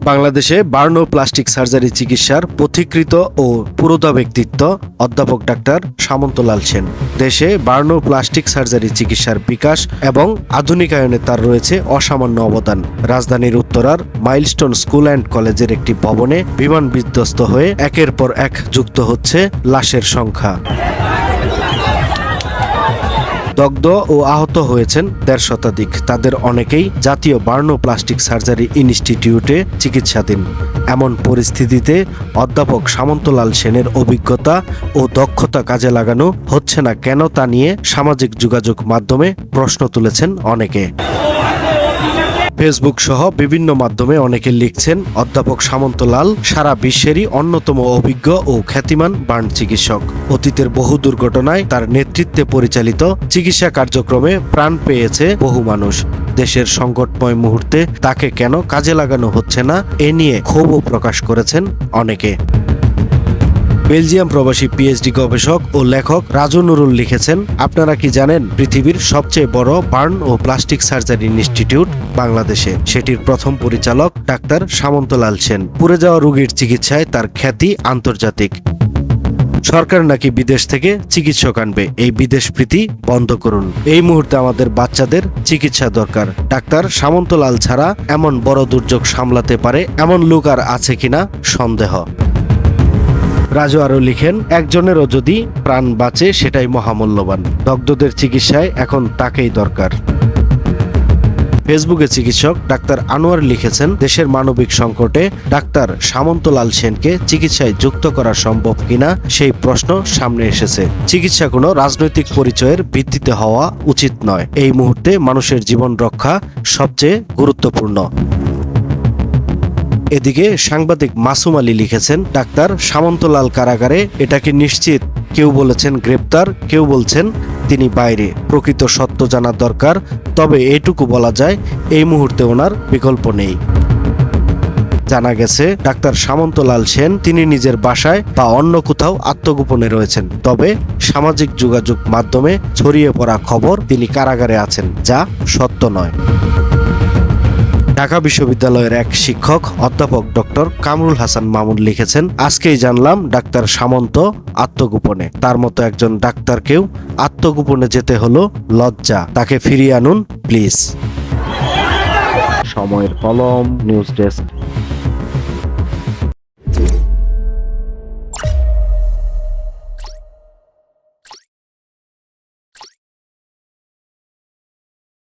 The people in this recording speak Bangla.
বাংলাদেশে বার্ন ও প্লাস্টিক সার্জারি চিকিৎসার পথিকৃত ও পুরোধা ব্যক্তিত্ব অধ্যাপক ডাক্তার সামন্তলাল সেন। দেশে বার্ন ও প্লাস্টিক সার্জারি চিকিৎসার বিকাশ এবং আধুনিকায়নে তার রয়েছে অসামান্য অবদান। রাজধানীর উত্তরার মাইলস্টোন স্কুল অ্যান্ড কলেজের একটি ভবনে বিমান বিধ্বস্ত হয়ে একের পর এক যুক্ত হচ্ছে লাশের সংখ্যা। দগ্ধ ও আহত হয়েছেন ১৫০ শতাধিক। তাদের অনেকেই জাতীয় বার্ন ও প্লাস্টিক সার্জারি ইনস্টিটিউটে চিকিৎসাধীন। এমন পরিস্থিতিতে অধ্যাপক সামন্তলাল সেনের অভিজ্ঞতা ও দক্ষতা কাজে লাগানো হচ্ছে না কেন তা নিয়ে সামাজিক যোগাযোগ মাধ্যমে প্রশ্ন তুলেছেন অনেকে। ফেসবুক সহ বিভিন্ন মাধ্যমে অনেকে লিখছেন, অধ্যাপক সামন্তলাল সারা বিশ্বেরই অন্যতম অভিজ্ঞ ও খ্যাতিমান বার্ন চিকিৎসক। অতীতের বহু দুর্ঘটনায় তার নেতৃত্বে পরিচালিত চিকিৎসা কার্যক্রমে প্রাণ পেয়েছে বহু মানুষ। দেশের সংকটময় মুহূর্তে তাকে কেন কাজে লাগানো হচ্ছে না এ নিয়ে ক্ষোভও প্রকাশ করেছেন অনেকে। বেলজিয়াম প্রবাসী পিএইচডি গবেষক ও লেখক রাজু নুরুল লিখেছেন, আপনারা কি জানেন পৃথিবীর সবচেয়ে বড় বার্ন ও প্লাস্টিক সার্জারি ইনস্টিটিউট বাংলাদেশে। সেটির প্রথম পরিচালক ডাক্তার সামন্তলাল সেন। পুড়ে যাওয়া রোগীর চিকিৎসায় তার খ্যাতি আন্তর্জাতিক। সরকার নাকি বিদেশ থেকে চিকিৎসক আনবে। এই বিদেশ প্রীতি বন্ধ করুন। এই মুহূর্তে আমাদের বাচ্চাদের চিকিৎসা দরকার। ডাক্তার সামন্তলাল ছাড়া এমন বড় দুর্যোগ সামলাতে পারে এমন লোক আর আছে কিনা সন্দেহ। রাজু আরও লিখেন, একজনেরও যদি প্রাণ বাঁচে সেটাই মহামূল্যবান। দগ্ধদের চিকিৎসায় এখন তাকেই দরকার। ফেসবুকে চিকিৎসক ডাক্তার আনোয়ার লিখেছেন, দেশের মানবিক সংকটে ডাক্তার সামন্তলাল সেনকে চিকিৎসায় যুক্ত করা সম্ভব কিনা সেই প্রশ্ন সামনে এসেছে। চিকিৎসা কোনো রাজনৈতিক পরিচয়ের ভিত্তিতে হওয়া উচিত নয়। এই মুহূর্তে মানুষের জীবন রক্ষা সবচেয়ে গুরুত্বপূর্ণ। এদিকে সাংবাদিক মাসুম আলী লিখেছেন, ডাক্তার সামন্তলাল কারাগারে, এটাকে নিশ্চিত। কেউ বলেছেন গ্রেপ্তার, কেউ বলছেন তিনি বাইরে। প্রকৃত সত্য জানা দরকার। তবে এটুকু বলা যায়, এই মুহূর্তে ওনার বিকল্প নেই। জানা গেছে ডাক্তার সামন্তলাল সেন তিনি নিজের বাসায় বা অন্য কোথাও আত্মগোপনে রয়েছেন। তবে সামাজিক যোগাযোগ মাধ্যমে ছড়িয়ে পড়া খবর তিনি কারাগারে আছেন, যা সত্য নয়। ঢাকা বিশ্ববিদ্যালয়ের এক শিক্ষক অধ্যাপক ডক্টর কামরুল হাসান মামুন লিখেছেন, আজকেই জানলাম ডাক্তার সামন্ত আত্মগোপনে। তার মতো একজন ডাক্তারকেও আত্মগোপনে যেতে হলো, লজ্জা। তাকে ফিরিয়ে আনুন প্লিজ। সময়ের কলম, নিউজ ডেস্ক।